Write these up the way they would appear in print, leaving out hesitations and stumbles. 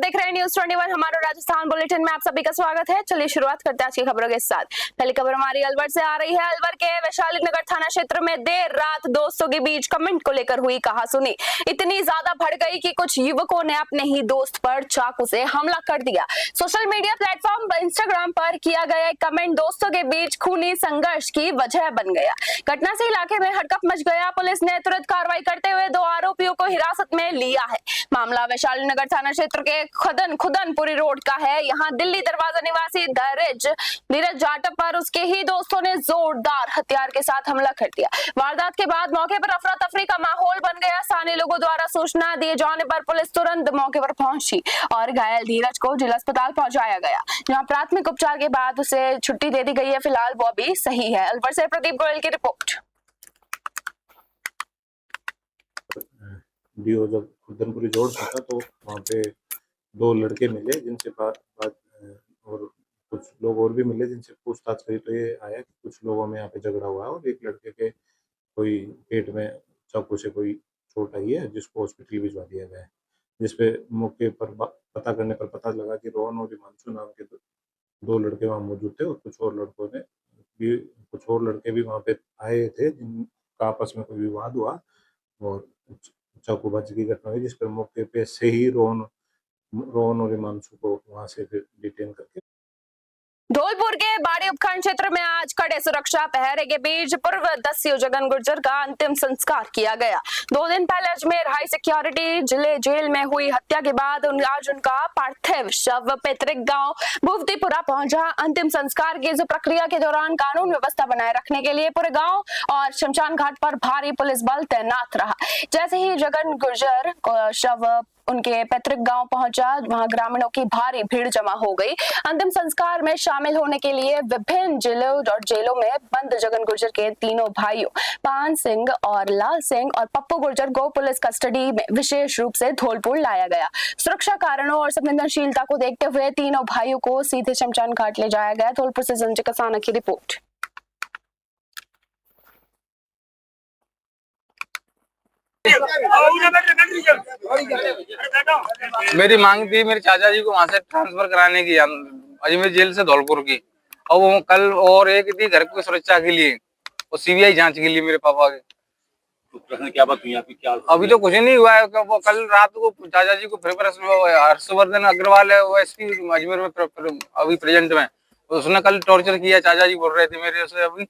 देख रहे हैं न्यूज़ 21 हमारा राजस्थान बुलेटिन में आप सभी का स्वागत है। चलिए शुरुआत करते हैं आज की खबरों के साथ। पहली खबर हमारी अलवर से आ रही है। अलवर के वैशाली नगर थाना क्षेत्र में देर रात दोस्तों के बीच कमेंट को लेकर हुई कहासुनी इतनी ज्यादा बढ़ गई कि कुछ युवकों ने अपने ही दोस्त पर चाकू से हमला कर दिया। सोशल मीडिया प्लेटफॉर्म इंस्टाग्राम पर किया गया एक कमेंट दोस्तों के बीच खूनी संघर्ष की वजह बन गया। घटना से इलाके में हड़कंप मच गया। पुलिस ने तुरंत कार्रवाई करते हुए 2 आरोपियों को हिरासत में लिया है। मामला वैशाली नगर थाना क्षेत्र के खुदनपुरी रोड का है। यहाँ दिल्ली दरवाजा निवासी नीरज जाटव पर उसके ही दोस्तों ने जोरदार हथियार के साथ हमला कर दिया। वारदात के बाद मौके पर अफरा तफरी का माहौल बन गया। स्थानीय लोगों द्वारा सूचना दिए जाने पर पुलिस तुरंत मौके पर पहुंची और घायल धीरज को जिला अस्पताल पहुंचाया गया, जहां प्राथमिक उपचार के बाद उसे छुट्टी दे दी गई है। फिलहाल वो अभी सही है। अलवर से प्रदीप गोयल की रिपोर्ट। डीओ जब खुदनपुरी रोड था तो वहाँ पे 2 लड़के मिले जिनसे बात और कुछ लोग और भी मिले जिनसे पूछताछ करी तो ये आया कि कुछ लोगों में यहाँ पे झगड़ा हुआ है और एक लड़के के कोई पेट में चाकू से कोई चोट आई है जिसको हॉस्पिटल भिजवा दिया गया है। जिसपे मौके पर पता करने पर पता लगा कि रोहन और हिमांशु नाम के 2 लड़के वहाँ मौजूद थे और कुछ और लड़के भी वहाँ पे आए थे जिनका आपस में कोई विवाद हुआ और चाकूबाजी की घटना हुई, जिस पर मौके पे से ही रोहन और हिमांशु को वहां से फिर डिटेन करके धौलपुर के बाड़ी उपखंड क्षेत्र में आज कड़े सुरक्षा पहरे के बीच पूर्व दस्यु जगन गुर्जर का अंतिम संस्कार किया गया। 2 दिन पहले अजमेर हाई सिक्योरिटी जेल में हुई हत्या के बाद आज उनका पार्थिव शव पैतृक गांव भुवतीपुरा पहुंचा। अंतिम संस्कार की इस प्रक्रिया के दौरान कानून व्यवस्था बनाए रखने के लिए पूरे गाँव और शमशान घाट पर भारी पुलिस बल तैनात रहा। जैसे ही जगन गुर्जर का शव उनके पैतृक गांव पहुंचा, वहां ग्रामीणों की भारी भीड़ जमा हो गई। अंतिम संस्कार में शामिल होने के लिए विभिन्न जिलों और जेलों में बंद जगन गुर्जर के तीनों भाइयों पान सिंह और लाल सिंह और पप्पू गुर्जर को पुलिस कस्टडी में विशेष रूप से धौलपुर लाया गया। सुरक्षा कारणों और संवेदनशीलता को देखते हुए तीनों भाइयों को सीधे शमशान घाट ले जाया गया। धौलपुर से संजय कसाना की रिपोर्ट। मेरी मांग थी मेरे चाचा जी को वहां से ट्रांसफर कराने की अजमेर जेल से धौलपुर की, और वो कल और एक थी घर की सुरक्षा के लिए और सीबीआई जांच के लिए मेरे पापा के। तो क्या बात हुई आपकी? क्या अभी तो कुछ नहीं हुआ है। वो कल रात को चाचा जी को प्रिपरेशन हर्षवर्धन अग्रवाल है वो एसपी अजमेर में अभी प्रेजेंट में, उसने कल टॉर्चर किया। चाचा जी बोल रहे थे मेरे से अभी,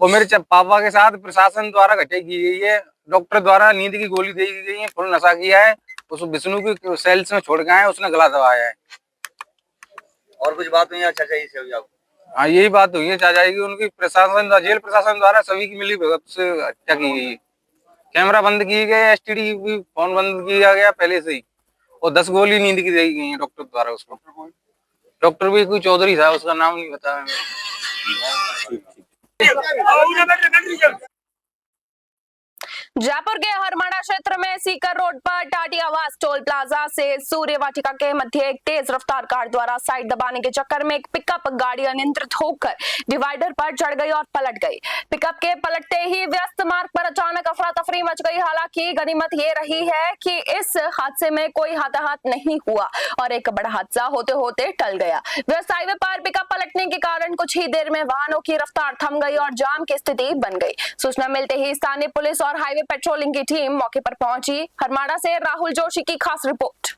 और मेरे पापा के साथ प्रशासन द्वारा घटाई की गई है। डॉक्टर द्वारा नींद की गोली दी गई है, फुल नशा किया है, उस विष्णु की सेल्स में छोड़ गए हैं, उसने गला दबाया है। और कुछ बात हुई चाचा जी से अभी आपको? हाँ, यही बात हुई है चाचा जी की। उनकी जेल प्रशासन द्वारा सभी की मिली भगत से हत्या की गई है। कैमरा बंद किए गए, एसटीडी भी फोन बंद किया गया पहले से ही, और 10 गोली नींद की दी गई है डॉक्टर द्वारा उसको। डॉक्टर भी कोई चौधरी था, उसका नाम नहीं बताया। जयपुर के हरमाड़ा क्षेत्र में सीकर रोड पर टाटी आवास टोल प्लाजा से सूर्य वाटिका के मध्य एक तेज रफ्तार कार द्वारा साइड दबाने के चक्कर में एक पिकअप गाड़ी अनियंत्रित होकर डिवाइडर पर चढ़ गई और पलट गई। पिकअप के पलटते ही व्यस्त मार्ग पर अचानक अफरा तफरी मच गई। हालांकि गनीमत ये रही है कि इस हादसे में कोई हताहत नहीं हुआ और एक बड़ा हादसा होते होते टल गया। व्यस्त हाईवे पर पिकअप पलटने के कारण कुछ ही देर में वाहनों की रफ्तार थम गई और जाम की स्थिति बन गई। सूचना मिलते ही स्थानीय पुलिस और हाईवे पेट्रोलिंग की टीम मौके पर पहुंची। हरमाड़ा से राहुल जोशी की खास रिपोर्ट।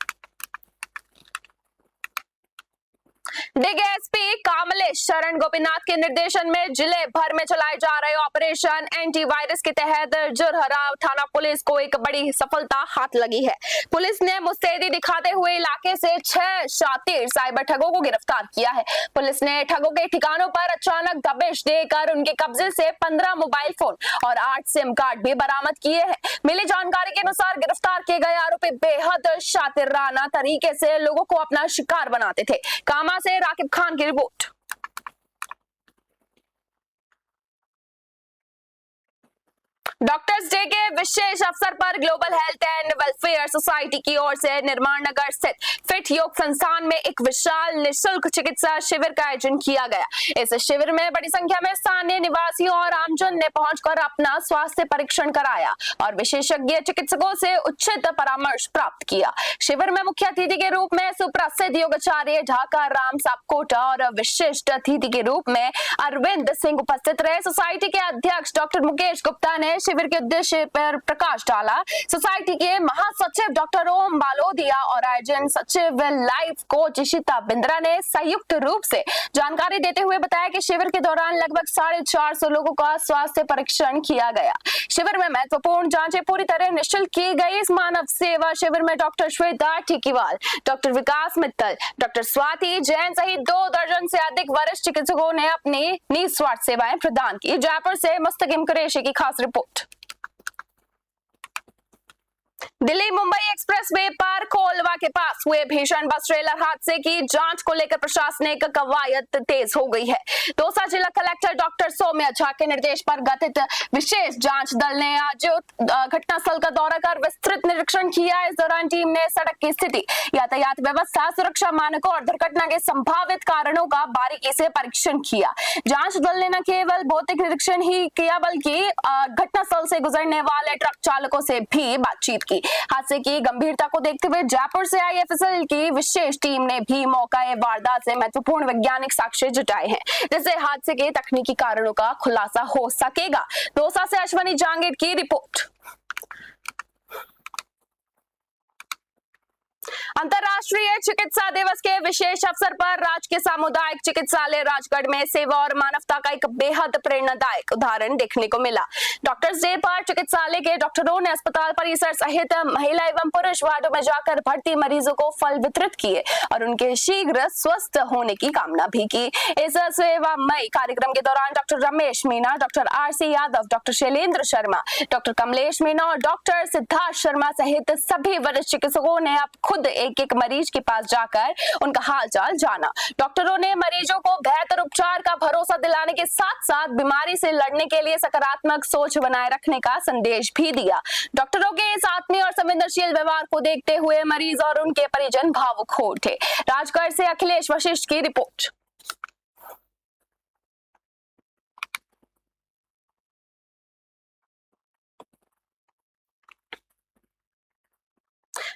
डीएसपी कामलेश शरण गोपीनाथ के निर्देशन में जिले भर में चलाए जा रहे ऑपरेशन एंटीवायरस के तहत जुरहरा थाना पुलिस को एक बड़ी सफलता हाथ लगी है। पुलिस ने मुस्तैदी दिखाते हुए इलाके से 6 शातिर साइबर ठगों को गिरफ्तार किया है। पुलिस ने ठगों के ठिकानों पर अचानक दबिश देकर उनके कब्जे से 15 मोबाइल फोन और 8 सिम कार्ड भी बरामद किए हैं। मिली जानकारी के अनुसार गिरफ्तार किए गए आरोपी बेहद शातिराना तरीके से लोगों को अपना शिकार बनाते थे। कामा से राकिब खान की रिपोर्ट। डॉक्टर्स डे के विशेष अवसर पर global health and welfare society की ओर से निर्माण नगर स्थित फिट योग संस्थान में एक विशाल निशुल्क चिकित्सा शिविर का आयोजन किया गया। इस शिविर में बड़ी संख्या में स्थानीय निवासियों और आमजन ने पहुंचकर अपना स्वास्थ्य परीक्षण कराया और विशेषज्ञ चिकित्सकों से उचित परामर्श प्राप्त किया। शिविर में मुख्य अतिथि के रूप में सुप्रसिद्ध योगाचार्य ढाका राम सापकोटा और विशिष्ट अतिथि के रूप में अरविंद सिंह उपस्थित रहे। सोसाइटी के अध्यक्ष डॉक्टर मुकेश गुप्ता ने शिविर के उद्देश्य पर प्रकाश डाला। सोसाइटी के महासचिव डॉक्टर ओम बालोदिया और आयोजन सचिव लाइफ कोच इशिता बिंद्रा ने संयुक्त रूप से जानकारी देते हुए बताया कि शिविर के दौरान लगभग 450 लोगों का स्वास्थ्य परीक्षण किया गया। शिविर में महत्वपूर्ण जांचें पूरी तरह निःशुल्क की गई। इस मानव सेवा शिविर में डॉक्टर श्वेता टिकीवाल, डॉक्टर विकास मित्तल, डॉक्टर स्वाति जैन सहित 2 दर्जन से अधिक वरिष्ठ चिकित्सकों ने अपनी निस्वार्थ सेवाएं प्रदान की। जयपुर से मुस्तकिम कुरैशी की खास रिपोर्ट। दिल्ली मुंबई एक्सप्रेसवे पर कोलवा के पास हुए भीषण बस ट्रेलर हादसे की जांच को लेकर प्रशासनिक कवायद तेज हो गई है। दौसा जिला कलेक्टर डॉक्टर सौम्या झा के निर्देश पर गठित विशेष जांच दल ने आज घटनास्थल का दौरा कर विस्तृत निरीक्षण किया। इस दौरान टीम ने सड़क की स्थिति, यातायात व्यवस्था, सुरक्षा मानकों और दुर्घटना के संभावित कारणों का बारीकी से परीक्षण किया। जांच दल ने न केवल भौतिक निरीक्षण ही किया बल्कि घटनास्थल से गुजरने वाले ट्रक चालकों से भी बातचीत की। हादसे की गंभीरता को देखते हुए जयपुर से आई एफएसएल की विशेष टीम ने भी मौके वारदात से महत्वपूर्ण वैज्ञानिक साक्ष्य जुटाए हैं, जिससे हादसे के तकनीकी कारणों का खुलासा हो सकेगा। दौसा से अश्वनी जहांगीर की रिपोर्ट। अंतर्राष्ट्रीय चिकित्सा दिवस के विशेष अवसर पर राजकीय सामुदायिक चिकित्सालय राजगढ़ में सेवा और मानवता का एक बेहद प्रेरणादायक उदाहरण देखने को मिला। डॉक्टर्स डे पर चिकित्सालय के डॉक्टरों ने अस्पताल परिसर सहित महिला एवं पुरुष वार्डों में जाकर भर्ती मरीजों को फल वितरित किए और उनके शीघ्र स्वस्थ होने की कामना भी की। इस सेवामय कार्यक्रम के दौरान doctor Ramesh Meena, doctor RC Yadav, doctor Shailendra Sharma, doctor Kamlesh Meena और डॉक्टर सिद्धार्थ शर्मा सहित सभी वरिष्ठ चिकित्सकों ने अब खुद एक मरीज के पास जाकर उनका हालचाल जाना। डॉक्टरों ने मरीजों को बेहतर उपचार का भरोसा दिलाने के साथ साथ बीमारी से लड़ने के लिए सकारात्मक सोच बनाए रखने का संदेश भी दिया। डॉक्टरों के इस आत्मीय और संवेदनशील व्यवहार को देखते हुए मरीज और उनके परिजन भावुक हो उठे। राजगढ़ से अखिलेश वशिष्ठ की रिपोर्ट।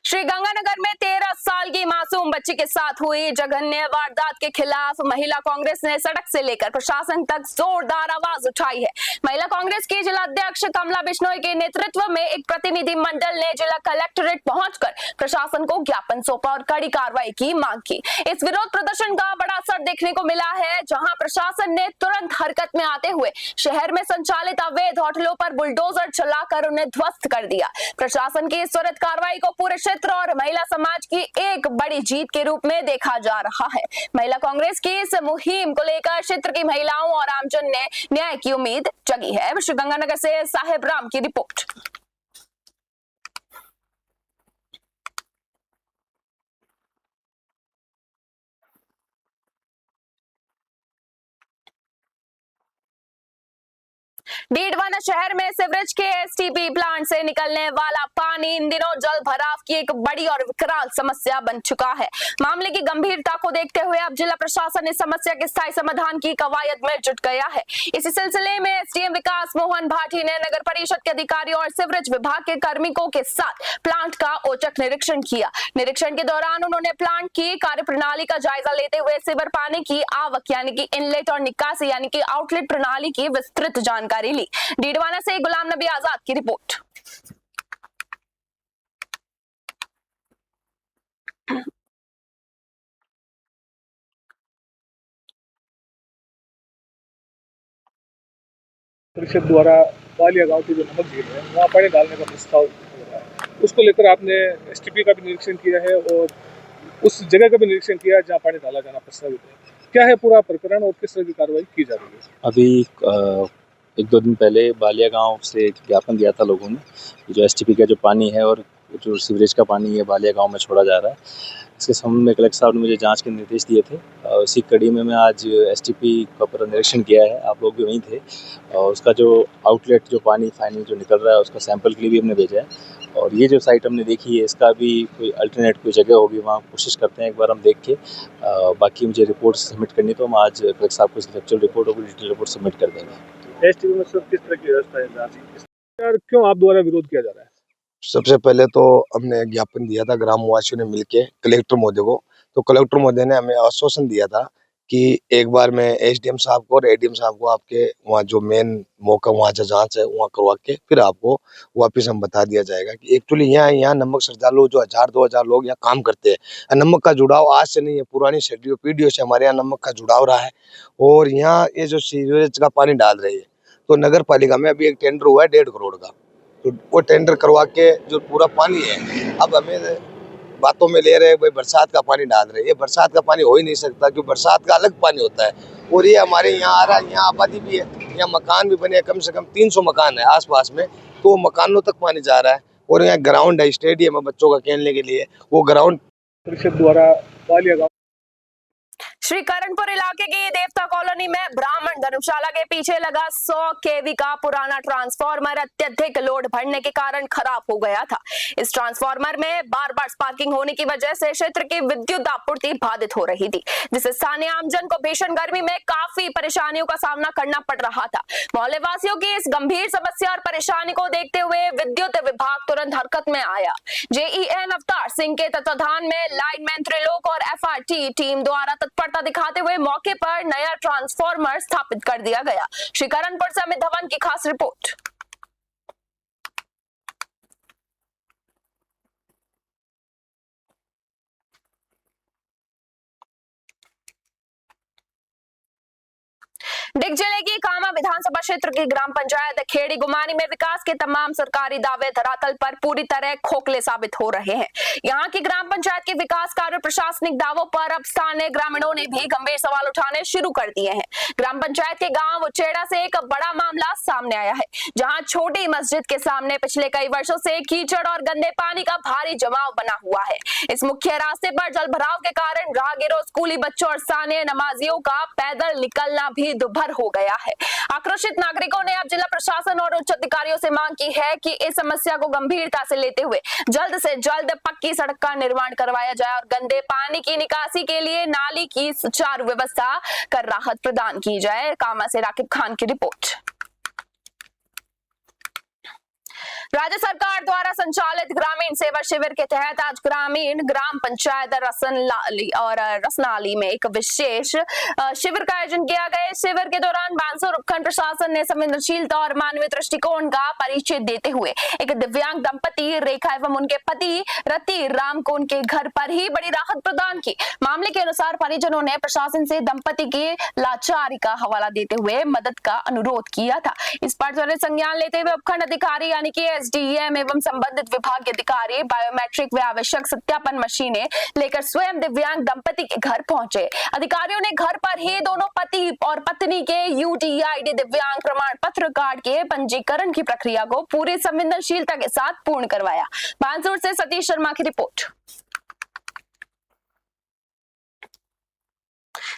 श्रीगंगानगर में 13 साल की मासूम बच्ची के साथ हुई जघन्य वारदात के खिलाफ महिला कांग्रेस ने सड़क से लेकर प्रशासन तक जोरदार आवाज उठाई है। महिला कांग्रेस की जिला अध्यक्ष कमला बिश्नोई के नेतृत्व में एक प्रतिनिधि मंडल ने जिला कलेक्ट्रेट पहुंचकर प्रशासन को ज्ञापन सौंपा और कड़ी कार्रवाई की मांग की। इस विरोध प्रदर्शन का बड़ा असर देखने को मिला है, जहां प्रशासन ने तुरंत हरकत में आते हुए शहर में संचालित अवैध होटलों पर बुलडोजर चलाकर उन्हें ध्वस्त कर दिया। प्रशासन की इस त्वरित कार्रवाई को पूरे क्षेत्र और महिला समाज की एक बड़ी जीत के रूप में देखा जा रहा है। महिला कांग्रेस की इस मुहिम को लेकर क्षेत्र की महिलाओं और आमजन ने न्याय की उम्मीद जगी है। श्रीगंगानगर से साहेब राम की रिपोर्ट। डीडवाना शहर में सीवरेज के एसटीपी प्लांट से निकलने वाला पानी इन दिनों जल भराव की एक बड़ी और विकराल समस्या बन चुका है। मामले की गंभीरता को देखते हुए अब जिला प्रशासन इस समस्या के स्थायी समाधान की कवायद में जुट गया है। इसी सिलसिले में एसडीएम विकास मोहन भाटी ने नगर परिषद के अधिकारियों और सीवरेज विभाग के कार्मिकों के साथ प्लांट का औचक निरीक्षण किया। निरीक्षण के दौरान उन्होंने प्लांट की कार्यप्रणाली का जायजा लेते हुए सीवर पानी की आवक यानी कि इनलेट और निकासी यानी कि आउटलेट प्रणाली की विस्तृत जानकारी ली। डीडवाना से गुलाम नबी आजाद की रिपोर्ट। परिषद द्वारा बालिया गांव की जो नमक झील है वहाँ पानी डालने का प्रस्ताव हो रहा है, उसको लेकर आपने एसटीपी का भी निरीक्षण किया है और उस जगह का भी निरीक्षण किया जहाँ पानी डाला जाना प्रस्तावित है। क्या है पूरा प्रकरण और किस तरह की कार्रवाई की जा रही है? अभी 1-2 दिन पहले बालिया गांव से एक ज्ञापन दिया था लोगों ने, जो एसटीपी का जो पानी है और जो सीवरेज का पानी है बालिया गांव में छोड़ा जा रहा है, इसके संबंध में कलेक्टर साहब ने मुझे जांच के निर्देश दिए थे और इसी कड़ी में मैं आज एसटीपी का पूरा निरीक्षण किया है। आप लोग भी वहीं थे और उसका जो आउटलेट जो पानी फाइनल जो निकल रहा है उसका सैंपल के लिए भी हमने भेजा है। और ये जो साइट हमने देखी है इसका भी कोई अल्टरनेट कोई जगह होगी, वहाँ कोशिश करते हैं एक बार हम देख के। बाकी मुझे रिपोर्ट सबमिट करनी तो हम आज कलेक्टर साहब को इसकी फैक्चुअल रिपोर्ट और डिटेल रिपोर्ट सबमिट कर देंगे। एसटीपी में सर किस तरह की व्यवस्था है जांच की? यार क्यों आप द्वारा विरोध किया जा रहा है? सबसे पहले तो हमने ज्ञापन दिया था ग्रामवासियों ने मिलके कलेक्टर महोदय को, तो कलेक्टर महोदय ने हमें आश्वासन दिया था कि एक बार मैं एसडीएम साहब को और एडीएम साहब को आपके वहाँ जो मेन मौका वहाँ जो जांच है वहाँ करवा के फिर आपको वापस हम बता दिया जाएगा कि एक्चुअली यहाँ नमक श्रद्धालु जो 1000-2000 लोग यहाँ काम करते हैं। नमक का जुड़ाव आज से नहीं है, पुरानी सदियों पीढ़ियों से हमारे यहाँ नमक का जुड़ाव रहा है। और यहाँ ये जो सीवरेज का पानी डाल रही है तो नगर पालिका में अभी एक टेंडर हुआ है 1.5 करोड़ का, तो वो टेंडर करवा के जो पूरा पानी है अब हमें बातों में ले रहे हैं भाई बरसात का पानी डाल रहे हैं। ये बरसात का पानी हो ही नहीं सकता क्योंकि बरसात का अलग पानी होता है। और ये हमारे यहाँ आ रहा है, यहाँ आबादी भी है, यहाँ मकान भी बने, कम से कम 300 मकान है आसपास में, तो मकानों तक पानी जा रहा है। और यहाँ ग्राउंड है, स्टेडियम है बच्चों का खेलने के लिए, वो ग्राउंड परिषद द्वारा बालिया गाँव श्री करणपुर इलाके की देवता कॉलोनी में ब्राह्मण धर्मशाला के पीछे लगा 100 केवी का पुराना ट्रांसफार्मर अत्यधिक लोड बढ़ने के कारण खराब हो गया था। इस ट्रांसफार्मर में बार बार स्पार्किंग होने की वजह से क्षेत्र की विद्युत आपूर्ति बाधित हो रही थी, जिससे स्थानीय आमजन को भीषण गर्मी में काफी परेशानियों का सामना करना पड़ रहा था। मोहल्ले वासियों की इस गंभीर समस्या और परेशानी को देखते हुए विद्युत विभाग तुरंत हरकत में आया। जेईएन अवतार सिंह के तत्वाधान में लाइनमैन त्रिलोक और एफआरटी टीम द्वारा तत्परता दिखाते हुए मौके पर नया ट्रांसफार्मर स्थापित कर दिया गया। श्री करणपुर से अमित धवन की खास रिपोर्ट। डिग जिले की कामा विधानसभा क्षेत्र की ग्राम पंचायत खेड़ी गुमानी में विकास के तमाम सरकारी दावे धरातल पर पूरी तरह खोखले साबित हो रहे हैं। यहां की ग्राम पंचायत के विकास कार्य प्रशासनिक दावों पर अब स्थानीय ग्रामीणों ने भी गंभीर सवाल उठाने शुरू कर दिए हैं। ग्राम पंचायत के गांव उचेड़ा से एक बड़ा मामला सामने आया है, जहां छोटी मस्जिद के सामने पिछले कई वर्षों से कीचड़ और गंदे पानी का भारी जमाव बना हुआ है। इस मुख्य रास्ते पर जल भराव के कारण राहगीरों, स्कूली बच्चों और स्थानीय नमाजियों का पैदल निकलना भी दुभर हो गया है। आक्रोशित नागरिकों ने अब जिला प्रशासन और उच्च अधिकारियों से मांग की है कि इस समस्या को गंभीरता से लेते हुए जल्द से जल्द पक्की सड़क का निर्माण करवाया जाए और गंदे पानी की निकासी के लिए नाली की सुचारू व्यवस्था कर राहत प्रदान की जाए। कामा से राकिब खान की रिपोर्ट। राज्य सरकार द्वारा संचालित ग्रामीण सेवा शिविर के तहत आज ग्राम पंचायत रसनाली में एक विशेष शिविर का आयोजन किया गया। शिविर के दौरान बांसुर उपखंड प्रशासन ने संवेदनशीलता और मानवीय दृष्टिकोण का परिचय देते हुए एक दिव्यांग दंपति रेखा एवं उनके पति रति राम को उनके घर पर ही बड़ी राहत प्रदान की। मामले के अनुसार परिजनों ने प्रशासन से दंपति की लाचारी का हवाला देते हुए मदद का अनुरोध किया था। इस पर त्वरित संज्ञान लेते हुए उपखंड अधिकारी यानी कि एसडीएम एवं संबंधित विभाग के अधिकारी बायोमेट्रिक व आवश्यक सत्यापन मशीनें लेकर स्वयं दिव्यांग दंपति के घर पहुंचे। अधिकारियों ने घर पर ही दोनों पति और पत्नी के यूडीआईडी दिव्यांग प्रमाण पत्र कार्ड के पंजीकरण की प्रक्रिया को पूरी संवेदनशीलता के साथ पूर्ण करवाया। बांसुर से सतीश शर्मा की रिपोर्ट।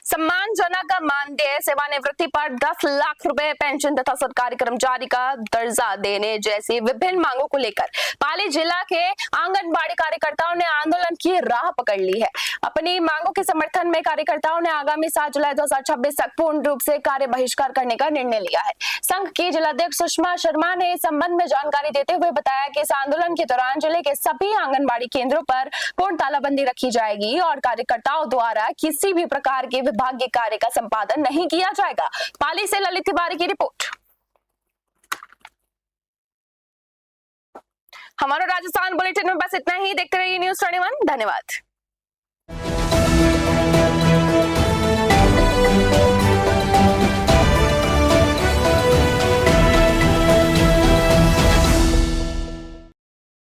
सम्मानजनक मानदेय, सेवानिवृत्ति पर 10 लाख रुपए, पेंशन तथा सरकारी कर्मचारी का दर्जा देने जैसी विभिन्न मांगों को लेकर पाली जिला के आंगनबाड़ी कार्यकर्ताओं ने आंदोलन की राह पकड़ ली है। अपनी मांगों के समर्थन में कार्यकर्ताओं ने आगामी 7 जुलाई 2026 तक पूर्ण रूप से कार्य बहिष्कार करने का निर्णय लिया है। संघ की जिलाध्यक्ष सुषमा शर्मा ने इस संबंध में जानकारी देते हुए बताया कि इस आंदोलन के दौरान जिले के सभी आंगनबाड़ी केंद्रों पर पूर्ण तालाबंदी रखी जाएगी और कार्यकर्ताओं द्वारा किसी भी प्रकार के विभागीय कार्य का संपादन नहीं किया जाएगा। पाली से ललित तिवारी की रिपोर्ट। हमारा राजस्थान बुलेटिन में बस इतना ही। देखते रहिए न्यूज़ 21। धन्यवाद।